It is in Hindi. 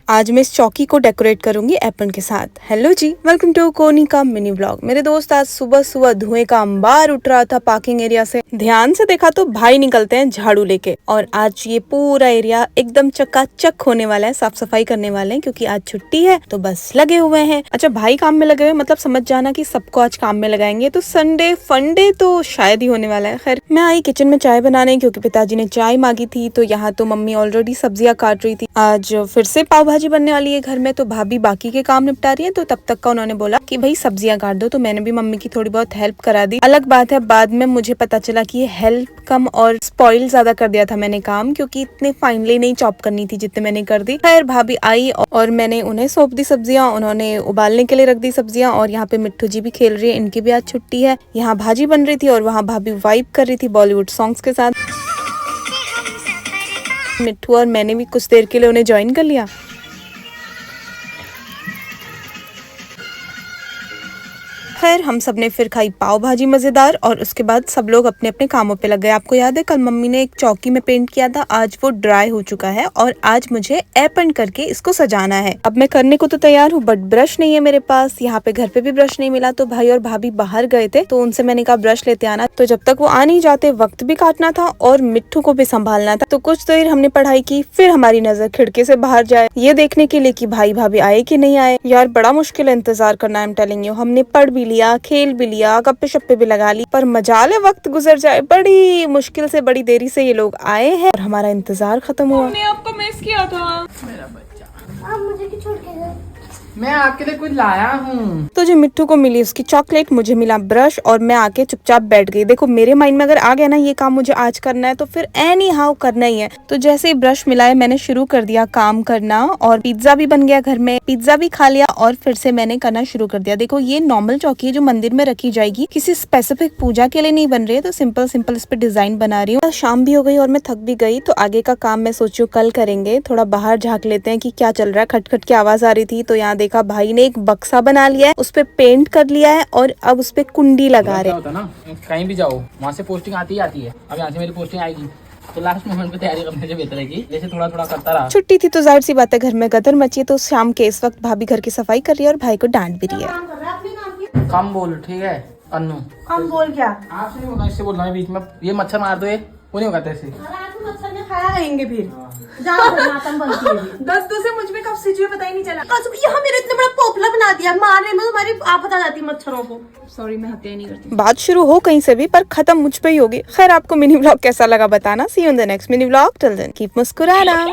आज मैं इस चौकी को डेकोरेट करूंगी एप्पन के साथ। हेलो जी, वेलकम टू कोनी का मिनी व्लॉग। मेरे दोस्त आज सुबह सुबह धुएं का अंबार उठ रहा था पार्किंग एरिया से। ध्यान से देखा तो भाई निकलते हैं झाड़ू लेके, और आज ये पूरा एरिया एकदम चकाचक होने वाला है। साफ सफाई करने वाले हैं क्योंकि आज छुट्टी है, तो बस लगे हुए हैं। अच्छा, भाई काम में लगे हुए मतलब समझ जाना कि सबको आज काम में लगाएंगे, तो संडे फंडे तो शायद ही होने वाला है। खैर, मैं आई किचन में चाय बनाने क्योंकि पिताजी ने चाय मांगी थी। तो यहाँ तो मम्मी ऑलरेडी सब्जियां काट रही थी। आज फिर से पाव भाजी बनने वाली है घर में, तो भाभी बाकी के काम निपटा रही है। तो तब तक का उन्होंने बोला कि भाई सब्जियां काट दो, तो मैंने भी मम्मी की थोड़ी बहुत हेल्प करा दी। अलग बात है बाद में मुझे पता चला कि ये हेल्प कम और स्पॉइल ज्यादा कर दिया था मैंने काम, क्योंकि इतने फाइनली नहीं चॉप करनी थी जितने मैंने कर दी। खैर, भाभी आई और मैंने उन्हें सौंप दी सब्जियां, उन्होंने उबालने के लिए रख दी सब्जियां। और यहाँ पे मिट्टू जी भी खेल रही है, इनकी भी आज छुट्टी है। यहाँ भाजी बन रही थी और वहाँ भाभी वाइब कर रही थी बॉलीवुड सॉन्ग्स के साथ। मिट्टू और मैंने भी कुछ देर के लिए उन्हें ज्वाइन कर लिया। खैर, हम सब ने फिर खाई पाव भाजी मजेदार, और उसके बाद सब लोग अपने अपने कामों पे लग गए। आपको याद है कल मम्मी ने एक चौकी में पेंट किया था, आज वो ड्राई हो चुका है और आज मुझे एपन करके इसको सजाना है। अब मैं करने को तो तैयार हूँ, बट ब्रश नहीं है मेरे पास। यहाँ पे घर पे भी ब्रश नहीं मिला, तो भाई और भाभी बाहर गए थे, तो उनसे मैंने कहा ब्रश लेते आना। तो जब तक वो आ नहीं जाते वक्त भी काटना था और मिट्टू को भी संभालना था। तो कुछ देर हमने पढ़ाई की, फिर हमारी नजर खिड़की से बाहर जाए ये देखने के लिए कि भाई भाभी आए कि नहीं आए। यार बड़ा मुश्किल है इंतजार करना, आई एम टेलिंग यू। हमने पढ़ भी लिया, खेल भी लिया, गप्पे शप्पे भी लगा ली, पर मजाल है वक्त गुजर जाए। बड़ी मुश्किल से बड़ी देरी से ये लोग आए हैं और हमारा इंतजार खत्म हुआ। मैंने आपको मिस किया था। मेरा बच्चा, आप मुझे क्यों छोड़ के गए? मैं आपके लिए कुछ लाया हूँ। तो जो मिट्टू को मिली उसकी चॉकलेट, मुझे मिला ब्रश, और मैं आके चुपचाप बैठ गई। देखो मेरे माइंड में अगर आ गया ना ये काम मुझे आज करना है, तो फिर एनी हाउ करना ही है। तो जैसे ही ब्रश मिला है मैंने शुरू कर दिया काम करना, और पिज्जा भी बन गया घर में। पिज्जा भी खा लिया और फिर से मैंने करना शुरू कर दिया। देखो ये नॉर्मल चौकी है जो मंदिर में रखी जाएगी, किसी स्पेसिफिक पूजा के लिए नहीं बन रही है, तो सिंपल सिंपल इस पे डिजाइन बना रही हूँ। शाम भी हो गई और मैं थक भी गई, तो आगे का काम मैं सोचू कल करेंगे। थोड़ा बाहर झाँक लेते हैं कि क्या चल रहा है। खटखट की आवाज आ रही थी, तो यहाँ देखा भाई ने एक बक्सा बना लिया है, उस पे पेंट कर लिया है और अब उस पे कुंडी लगा रहे। होता ना, कहीं भी जाओ वहाँ से पोस्टिंग आती ही आती है। अब यहाँ से मेरी पोस्टिंग आएगी, तो लास्ट मोमेंट पे तैयारी करने से बेहतर है कि जैसे थोड़ा थोड़ा करता रहा। छुट्टी थी तो जाहिर सी बात है घर में गदर मची है, तो शाम के इस वक्त भाभी घर की सफाई कर रही है और भाई को डांट भी रही है। काम कर रहा है अपने काम की। कम बोल, ठीक है अन्नू। कम बोल क्या? आपसे नहीं बोलना, इससे बोलना है बीच में। ये मच्छर मार दो, ये वो नहीं होगा ऐसे। रात में मच्छर ने खाया रहेंगे फिर। जाओ मातम बनती है। दोस्तों से मुझ में कब सिचुए पता ही नहीं चला। यहाँ मेरा इतना बड़ा पोपला बना दिया, मारने में तुम्हारी आप बता जाती मच्छरों को। सॉरी, मैं हत्या नहीं करती। बात शुरू हो कहीं से भी पर खत्म मुझ पे ही होगी। खैर, आपको मिनी व्लॉग कैसा लगा बताना। See you in the next mini vlog. Till then keep मुस्कुराना।